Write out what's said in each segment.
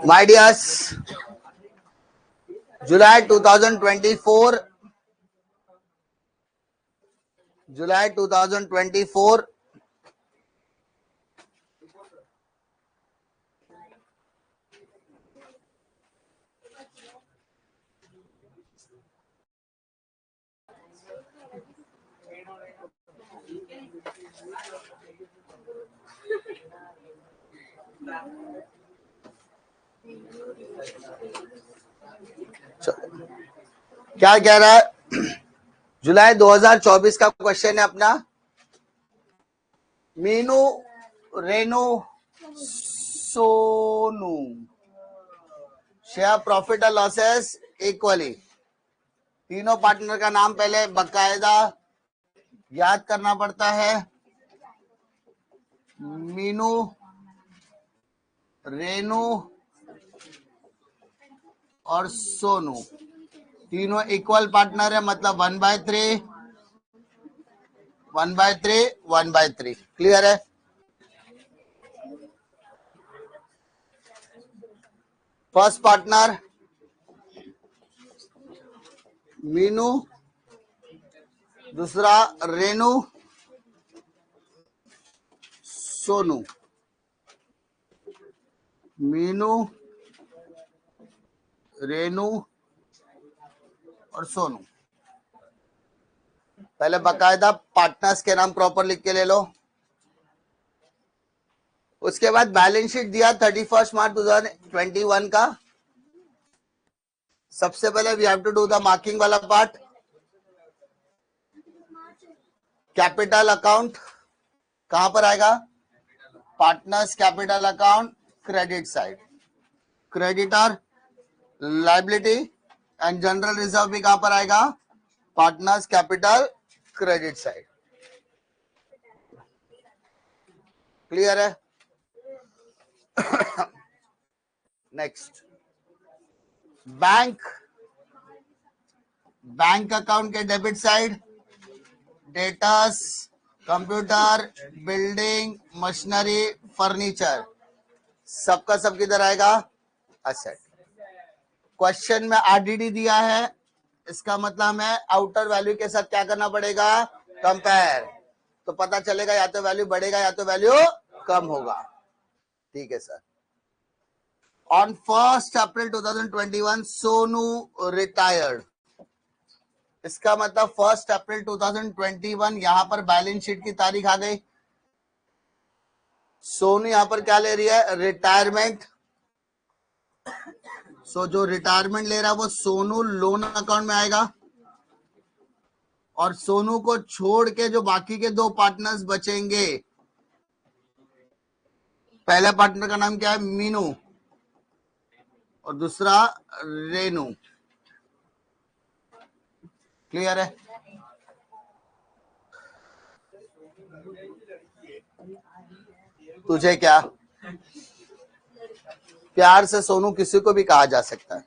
My dears, July 2024, July 2024, क्या कह रहा है? जुलाई 2024 का क्वेश्चन है अपना। मीनू, रेनू, सोनू शेयर प्रॉफिट और लॉसेस इक्वली। तीनों पार्टनर का नाम पहले बकायदा याद करना पड़ता है। मीनू, रेनू और सोनू तीनों इक्वल पार्टनर है, मतलब 1/3, 1/3, 1/3। क्लियर है? फर्स्ट पार्टनर मीनू, दूसरा रेनू, सोनू। मीनू, रेनू और सोनू। पहले बकायदा पार्टनर्स के नाम प्रॉपर लिख के ले लो। उसके बाद बैलेंस शीट दिया 31 मार्च 2021 का। सबसे पहले we have to do the marking वाला पार्ट। कैपिटल अकाउंट कहां पर आएगा? Partners capital account, credit side. Creditor, liability and general reserve भी कहां पर आएगा? Partners capital, credit side. Clear है? नेक्स्ट, बैंक, बैंक अकाउंट के debit side debtors, computer, building, machinery, furniture, सबका सब किधर आएगा? असेट। क्वेश्चन में आरडीडी दिया है, इसका मतलब है आउटर वैल्यू के साथ क्या करना पड़ेगा? कंपेयर। तो पता चलेगा या तो वैल्यू बढ़ेगा या तो वैल्यू कम होगा। ठीक है sir. On 1 April 2021 Sonu retired. इसका मतलब 1 अप्रैल 2021 यहां पर बैलेंस शीट की तारीख आ गई। सोनू यहां पर क्या ले रही है? रिटायरमेंट। सो जो रिटायरमेंट ले रहा है वो सोनू लोन अकाउंट में आएगा। और सोनू को छोड़ के जो बाकी के दो पार्टनर्स बचेंगे, पहले पार्टनर का नाम क्या है? मीनू, और दूसरा रेनू। क्लियर है? तुझे क्या प्यार से सोनू किसी को भी कहा जा सकता है।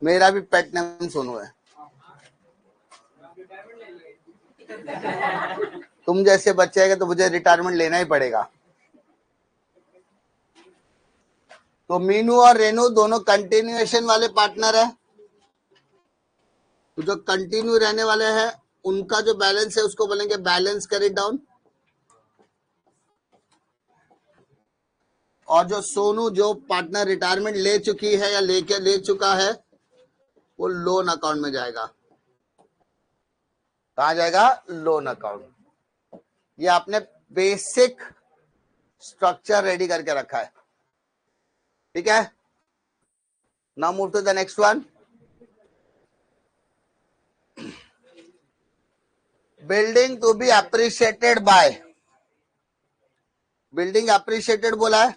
मेरा भी पेट नेम सोनू है। तुम जैसे बच्चे हैं तो मुझे रिटायरमेंट लेना ही पड़ेगा। तो मीनू और रेनू दोनों कंटिन्यूएशन वाले पार्टनर है। तो जो कंटिन्यू रहने वाले हैं उनका जो बैलेंस है उसको बोलेंगे बैलेंस कैरी डाउन। और जो सोनू जो पार्टनर रिटायरमेंट ले चुकी है या ले चुका है वो लोन अकाउंट में जाएगा। कहा जाएगा? Loan account. ये आपने बेसिक स्ट्रक्चर रेडी करके रखा है। ठीक है? Now move to the next one. Building to be appreciated by. Building appreciated बोला है।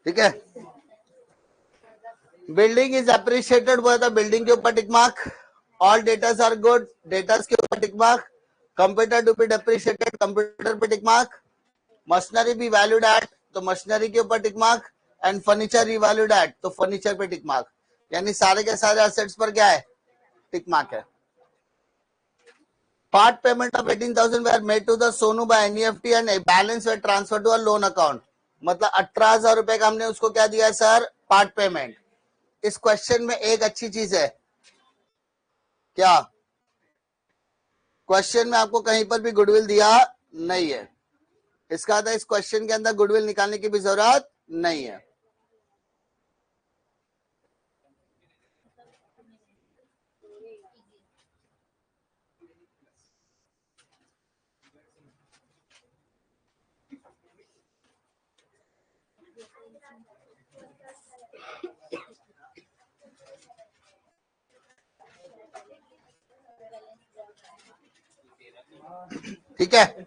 ठीक है, बिल्डिंग इज अप्रिशिएटेड बोला था, बिल्डिंग के ऊपर tick mark, all debtors are good, debtors के ऊपर tick mark, computer to be depreciated, computer पे टिक मार्क, मशीनरी भी वैल्यूड एट, तो मशीनरी के ऊपर tick mark, and furniture revalued at, तो फर्नीचर पे टिक मार्क, यानी सारे के सारे एसेट्स पर क्या है, टिक मार्क है। Part payment of 18,000 were made to the Sonu by NEFT and a balance were transferred to a loan account, मतलब 18,000 रुपए का हमने उसको क्या दिया है सर, पार्ट पेमेंट। इस क्वेश्चन में एक अच्छी चीज है, क्या क्वेश्चन में आपको कहीं पर भी गुडविल दिया नहीं है, इसका था इस क्वेश्चन के अंदर गुडविल निकालने की भी जरूरत नहीं है। ठीक है,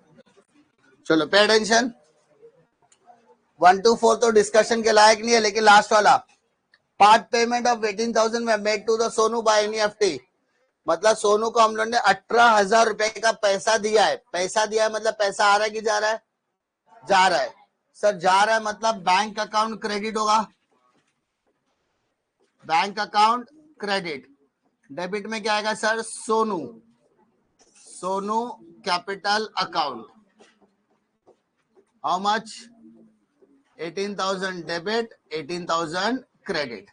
चलो पे अटेंशन। 1 to 4 तो डिस्कशन के लायक नहीं है, लेकिन लास्ट वाला, part payment of 18,000 made to the Sonu by NEFT, मतलब सोनू को हम लोग ने 18,000 रुपए का पैसा दिया है। पैसा दिया है मतलब पैसा आ रहा है कि जा रहा है, जा रहा है सर, जा रहा है मतलब बैंक अकाउंट क्रेडिट होगा, बैंक अकाउंट क्रेडिट, डेबिट में क्या आएगा sir, Sonu, Sonu capital account, how much, 18,000 debit, 18,000 credit.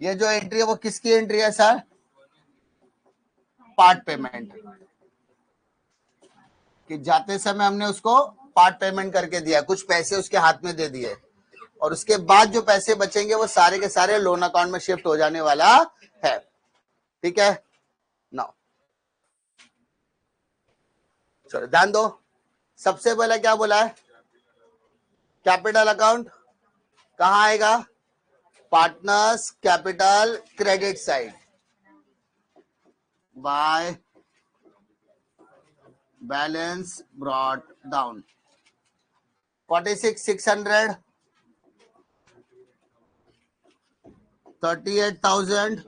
ये जो एंट्री है वो किसकी एंट्री है सर, पार्ट पेमेंट, कि जाते समय हमने उसको पार्ट पेमेंट करके दिया, कुछ पैसे उसके हाथ में दे दिए, और उसके बाद जो पैसे बचेंगे वो सारे के सारे लोन अकाउंट में शिफ्ट हो जाने वाला है। ठीक है, नाउ चलो ध्यान दो, सबसे पहले क्या बोला है, कैपिटल अकाउंट कहां आएगा, partners capital credit side by balance brought down, 46,600, 38,000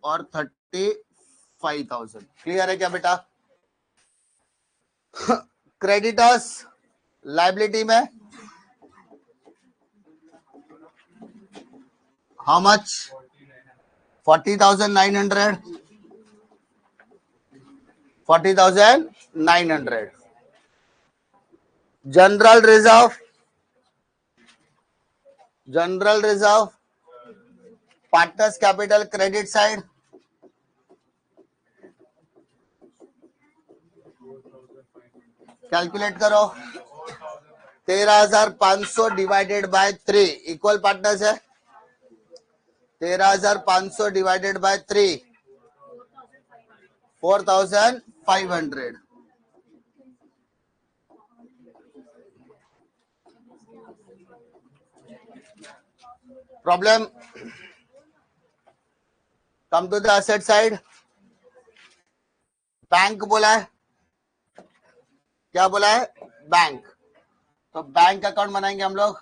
और 35,000। क्लियर है क्या बेटा। क्रेडिटर्स लाइबिलिटी में how much, 40,900, 40,900। General reserve, general reserve partners capital credit side, calculate करो, 13,500 डिवाइडेड बाय 3 इक्वल पार्टनर्स है, 13,500 divided by 3 4,500। Problem, come to the asset side, bank बोला है, क्या बोला है, बैंक, तो बैंक अकाउंट बनाएंगे हम लोग,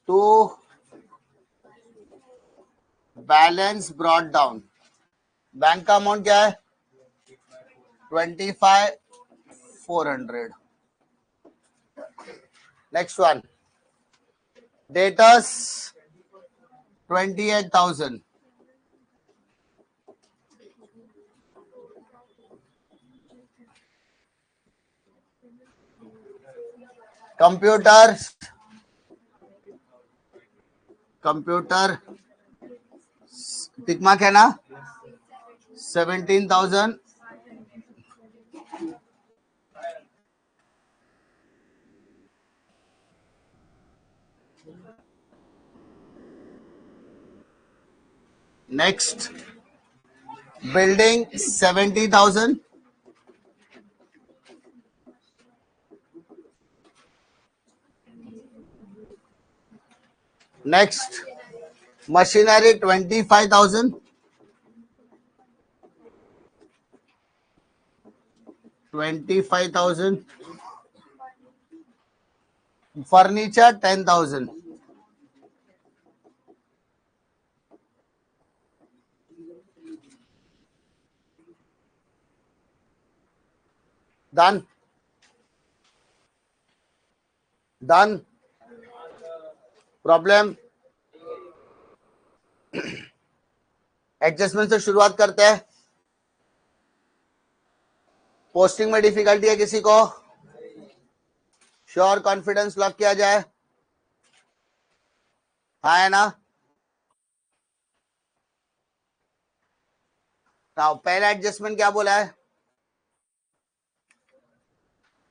to balance brought down, bank का अमाउंट क्या है, 25,400। Next one, debtors 28,000, computer, computer tick mark है ना, 17,000, next building 70,000. Next machinery 25,000. 25,000. Furniture 10,000. Done. Done. Problem. Adjustment से शुरुआत करते हैं. पोस्टिंग में डिफिकल्टी है किसी को? श्योर कॉन्फिडेंस लॉक किया जाए? हाँ है ना? पहला एडजस्टमेंट क्या बोला है?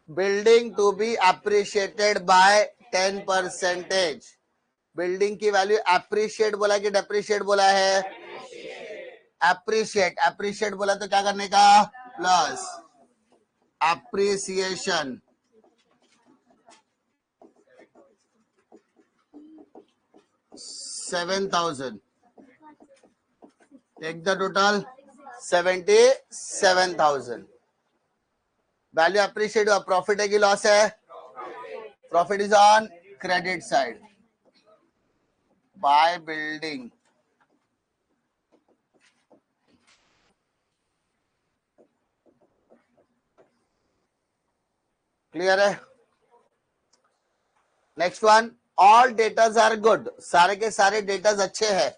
Building to be appreciated by 10%. Building की वैल्यू अप्रिशिएट बोला कि डेप्रिशिएट बोला है? अप्रिशिएट. अप्रिशिएट बोला तो क्या करने का? Plus appreciation. $7,000. Take the total 77,000. Value appreciate हुआ. प्रॉफिट है कि लॉस है? Profit is on credit side. By building. Clear है? Next one, all debtors are good. सारे के सारे डेटाज अच्छे हैं.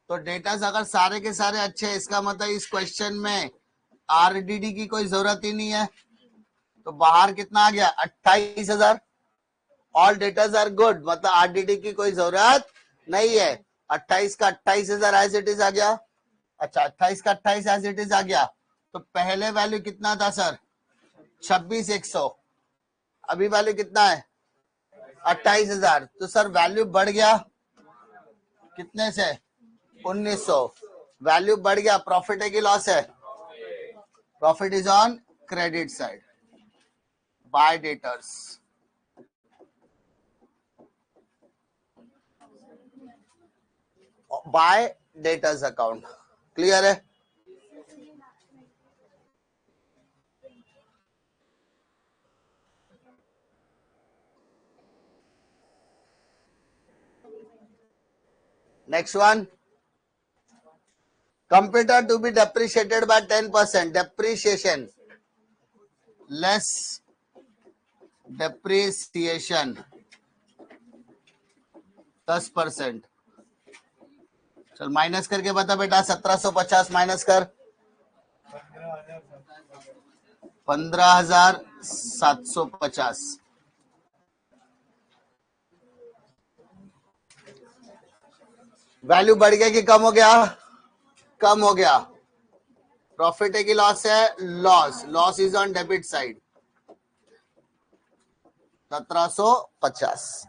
तो डेटाज अगर सारे के सारे अच्छे हैं, इसका मतलब इस क्वेश्चन में आरडीडी की कोई जरूरत ही नहीं है. तो बाहर कितना आ गया? 28,000. ऑल डेटाज आर गुड मतलब आरडीडी की कोई जरूरत नहीं है. 28 का 28,000 एज इट इज आ गया. अच्छा, 28 का 28 एज इट इज आ गया. तो पहले वैल्यू कितना था सर? 26,100. अभी वैल्यू कितना है? 28,000. तो सर वैल्यू बढ़ गया कितने से? 1,900. वैल्यू बढ़ गया. प्रॉफिट है कि लॉस है? Profit is on credit side by debtors. By debtors account. Clear है? Next one, computer to be depreciated by 10%. Depreciation less depreciation 10%. चल माइनस करके बता बेटा. 1750 माइनस कर 15,750. वैल्यू बढ़ गया कि कम हो गया? कम हो गया. प्रॉफिट है कि लॉस है? Loss. Loss is on debit side 1750.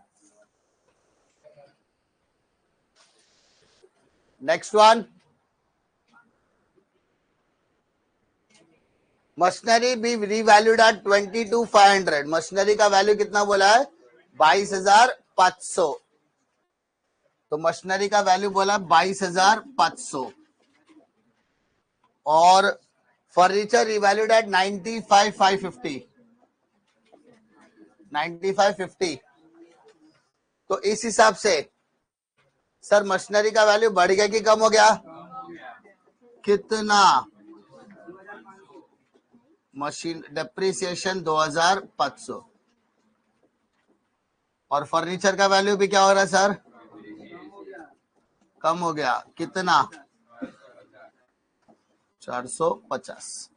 Next one, machinery be revalued at 22,500. Machinery का वैल्यू कितना बोला है? 22,500. तो मशीनरी का वैल्यू बोला 22,500. और फर्नीचर रिवैल्यूड एट 95,550. 95,550. तो इस हिसाब से सर मशीनरी का वैल्यू बढ़ गया कि कम हो गया? कितना? Machine depreciation 2,500. और फर्नीचर का वैल्यू भी क्या हो रहा है सर? कम हो गया. कितना? 450.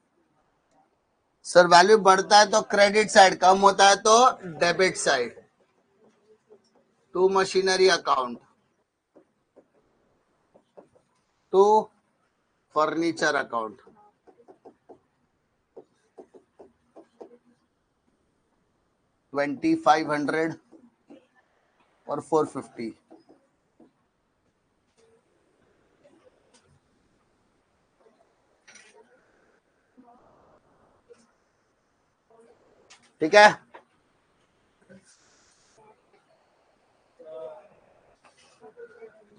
सर वैल्यू बढ़ता है तो क्रेडिट साइड, कम होता है तो debit side. To machinery account, to furniture account. 2,500 और 450. ठीक है,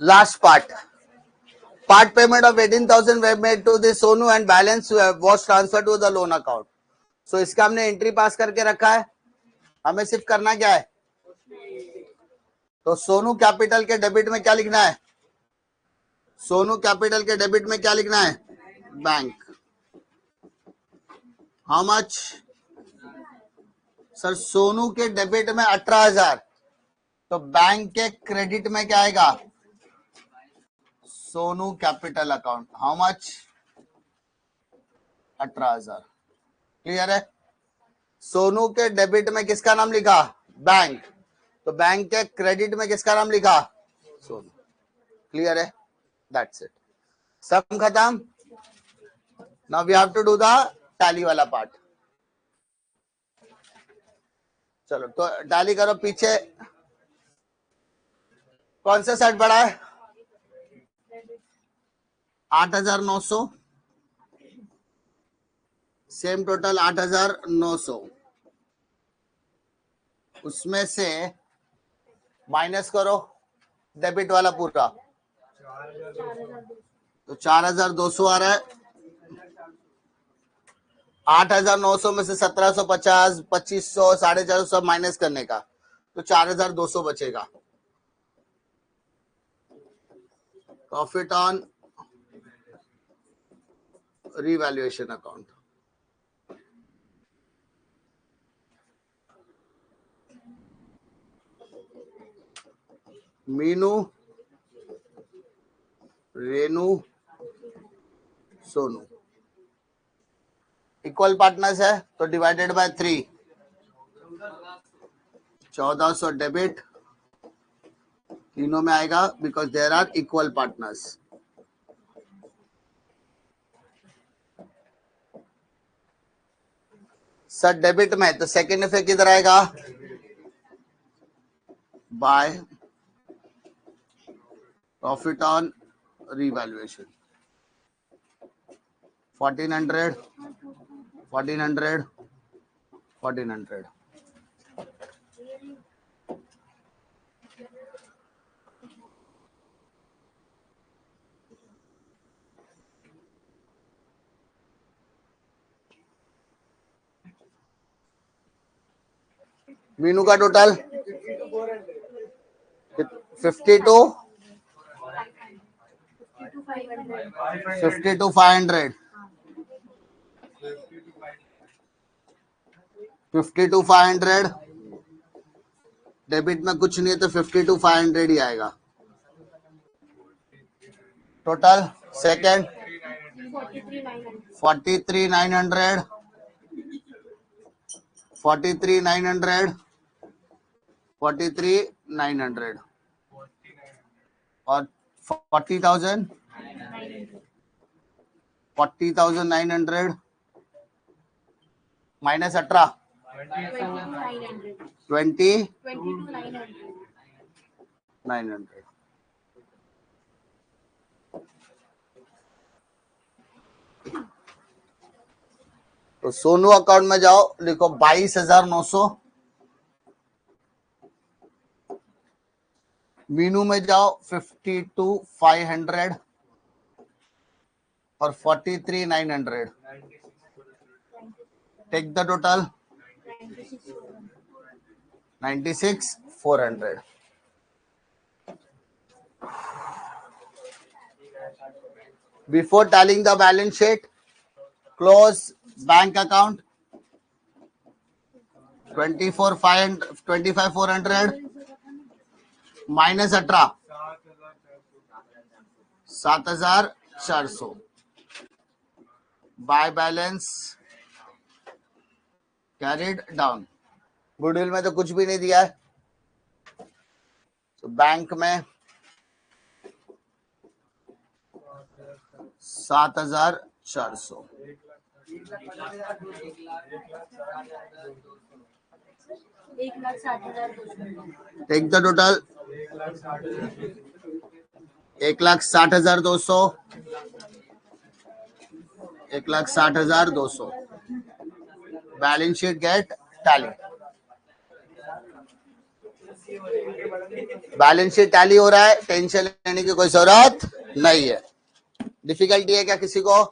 last part payment of 18,000 were made to the Sonu and balance was transferred to the loan account. So इसका हमने एंट्री पास करके रखा है, हमें सिर्फ करना क्या है, तो सोनू कैपिटल के डेबिट में क्या लिखना है, सोनू कैपिटल के डेबिट में क्या लिखना है, bank, how much sir, Sonu के डेबिट में 18,000, तो बैंक के क्रेडिट में क्या आएगा, Sonu capital account, how much 18,000, clear है। सोनू के डेबिट में किसका नाम लिखा, बैंक, तो बैंक के क्रेडिट में किसका नाम लिखा, सोनू, क्लियर है, दैट्स इट, सब खत्म। Now we have to do the tally वाला पार्ट। चलो तो टैली करो, पीछे कौन सा सेट बड़ा है, 8,900, सेम टोटल 8,900, उसमें से माइनस करो डेबिट वाला पूरा, तो 4,200 आ रहा है, 8,900 में से 1,750, 2,500, 450 सब माइनस करने का, तो 4,200 बचेगा। Profit on revaluation account, Meenu, Renu, Sonu equal partners है, तो डिवाइडेड बाय 3, 1,400 डेबिट, तीनों में आएगा because there are equal partners. Sir debit में, तो सेकेंड इफेक्ट किधर आएगा, by profit on revaluation, 1,400, 1,400, 1,400, Meenu का टोटल 52, 500, 52,500, डेबिट में कुछ नहीं है तो 52,500 ही आएगा टोटल। सेकेंड 43,900, 43,900, 43,900 और 40,000, 40,900 माइनस 18, 20,900। तो सोनू अकाउंट में जाओ, लिखो 22,900, मीनू में जाओ 52,500 और 43,900, take the total 96,400। Before tallying the balance sheet, close bank account 25,400 minus 18, 7,400, by balance carried down. Goodwill में तो कुछ भी नहीं दिया है, तो बैंक में 7,400, take the total 1,60,200, 1,60,200, balance sheet get tally, balance sheet tally हो रहा है, टेंशन लेने की कोई जरूरत नहीं है। डिफिकल्टी है क्या किसी को?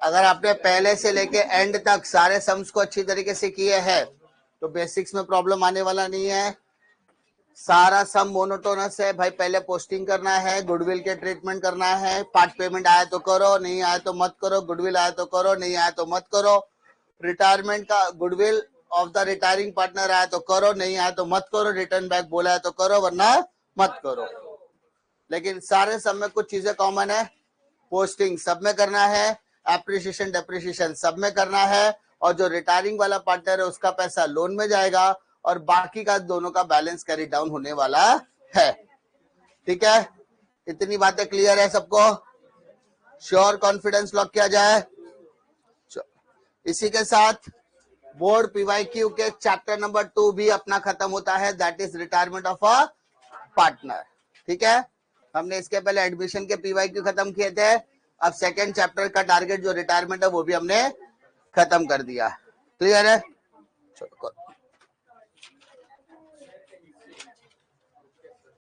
अगर आपने पहले से लेके एंड तक सारे सम्स को अच्छी तरीके से किए हैं तो बेसिक्स में प्रॉब्लम आने वाला नहीं है। सारा सम मोनोटोनस है भाई, पहले पोस्टिंग करना है, गुडविल के ट्रीटमेंट करना है, पार्ट पेमेंट आया तो करो, नहीं आया तो मत करो, गुडविल आया तो करो, नहीं आया तो मत करो, रिटायरमेंट का goodwill of the retiring partner आया तो करो, नहीं आया तो मत करो, रिटर्न बैक बोला है तो करो वरना मत करो। लेकिन सारे सब में कुछ चीजें कॉमन है, पोस्टिंग सब में करना है, एप्रिसिएशन डेप्रिसिएशन सब में करना है, और जो रिटायरिंग वाला पार्टनर है उसका पैसा लोन में जाएगा और बाकी का दोनों का बैलेंस कैरी डाउन होने वाला है। ठीक है, इतनी बातें क्लियर है सबको? श्योर, कॉन्फिडेंस लॉक किया जाए। इसी के साथ बोर्ड पीवाईक्यू के चैप्टर नंबर 2 भी अपना खत्म होता है, that is retirement of a partner. ठीक है, हमने इसके पहले एडमिशन के पीवाईक्यू खत्म किए थे, अब सेकेंड चैप्टर का टारगेट जो रिटायरमेंट है वो भी हमने खत्म कर दिया। क्लियर है? चलो